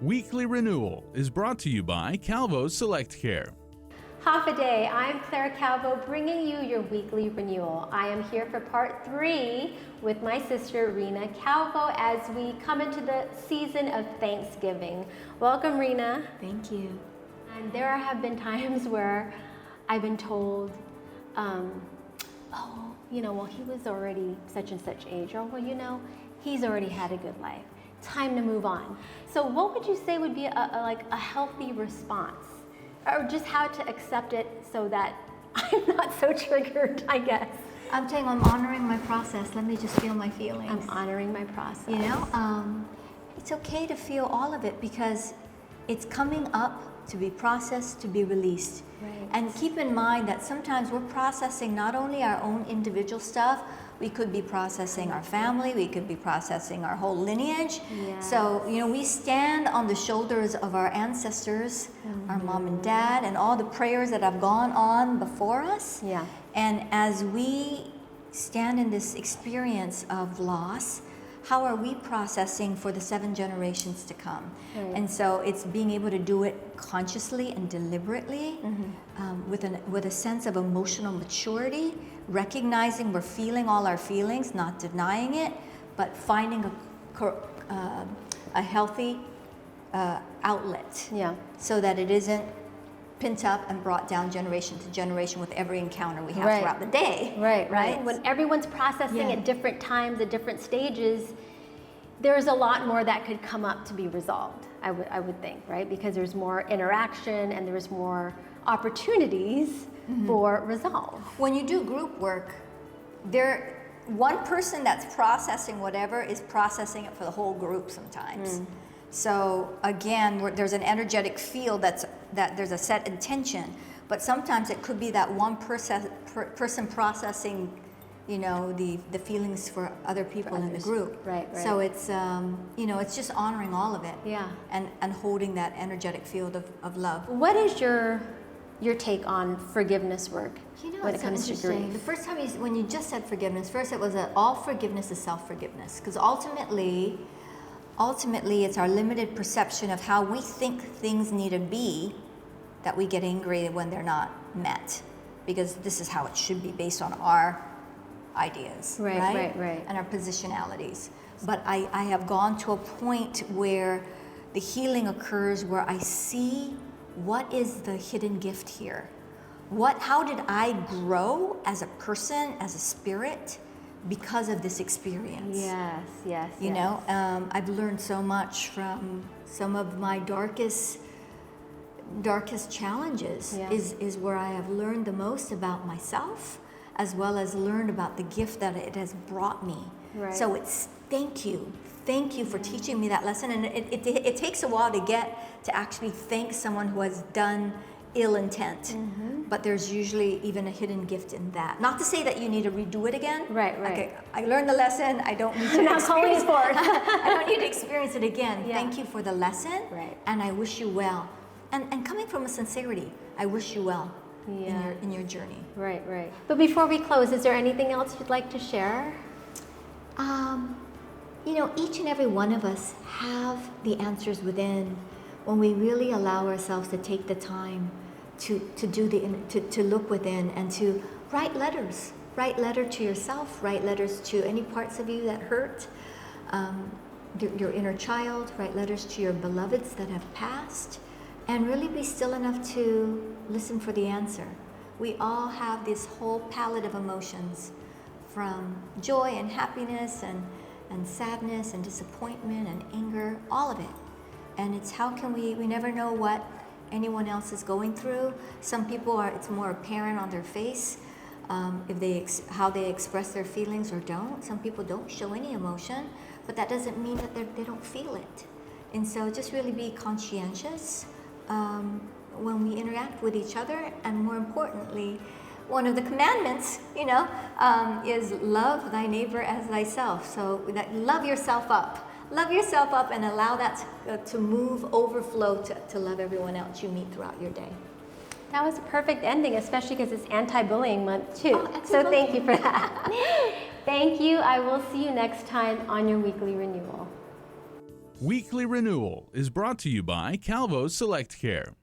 Weekly Renewal is brought to you by Calvo Select Care. Half a day, I'm Reyna Calvo bringing you your weekly renewal. I am here for part 3 with my sister Reyna Calvo as we come into the season of Thanksgiving. Welcome, Reyna. Thank you. And there have been times where I've been told, well, he was already such and such age, or he's already had a good life. Time to move on. So what would you say would be a healthy response? Or just how to accept it so that I'm not so triggered, I guess. I'm saying I'm honoring my process. Let me just feel my feelings. I'm honoring my process. It's okay to feel all of it because it's coming up to be processed, to be released. Right. And keep in mind that sometimes we're processing not only our own individual stuff, we could be processing our family, we could be processing our whole lineage. Yes. So, we stand on the shoulders of our ancestors, our mom and dad, and all the prayers that have gone on before us. Yeah. And as we stand in this experience of loss, how are we processing for the 7 generations to come? Right. And so it's being able to do it consciously and deliberately, with a sense of emotional maturity, recognizing we're feeling all our feelings, not denying it, but finding a healthy outlet, Yeah. so that it isn't pent up and brought down generation to generation with every encounter we have Right. throughout the day. Right. When everyone's processing at different times, at different stages, there's a lot more that could come up to be resolved, I would think, right? Because there's more interaction and there's more opportunities for resolve. When you do group work, one person that's processing whatever is processing it for the whole group sometimes. So again, there's an energetic field that there's a set intention, but sometimes it could be that one person processing, the feelings for other people in the group. Right. So it's it's just honoring all of it. Yeah. And holding that energetic field of love. What is your take on forgiveness work when it comes to grief? The first time when you just said forgiveness, first it was all forgiveness is self-forgiveness, because ultimately it's our limited perception of how we think things need to be that we get angry when they're not met, because this is how it should be based on our ideas, right. and our positionalities. But I have gone to a point where the healing occurs, where I see what is the hidden gift here. How did I grow as a person, as a spirit, because of this experience? Yes. I've learned so much from some of my darkest challenges. Yeah. Is where I have learned the most about myself, as well as learned about the gift that it has brought me. Right. So it's thank you for teaching me that lesson. And it takes a while to actually thank someone who has done ill intent, but there's usually even a hidden gift in that. Not to say that you need to redo it again. Right. Okay, I learned the lesson. I don't need to. I'm not calling you for it. I don't need to experience it again. Yeah. Thank you for the lesson. Right. And I wish you well. And coming from a sincerity, I wish you well in your journey. Right. But before we close, is there anything else you'd like to share? Each and every one of us have the answers within when we really allow ourselves to take the time to look within and to write letters. Write letter to yourself, write letters to any parts of you that hurt, your inner child, write letters to your beloveds that have passed, and really be still enough to listen for the answer. We all have this whole palette of emotions, from joy and happiness and sadness and disappointment and anger, all of it. And it's how can we never know what anyone else is going through. Some people it's more apparent on their face, how they express their feelings or don't. Some people don't show any emotion, but that doesn't mean that they don't feel it. And so just really be conscientious when we interact with each other, and more importantly, one of the commandments, is love thy neighbor as thyself. So that love yourself up and allow that to overflow to love everyone else you meet throughout your day. That was a perfect ending, especially because it's anti-bullying month too. Oh, so thank you for that. Thank you. I will see you next time on your weekly renewal. Weekly Renewal is brought to you by Calvo Select Care.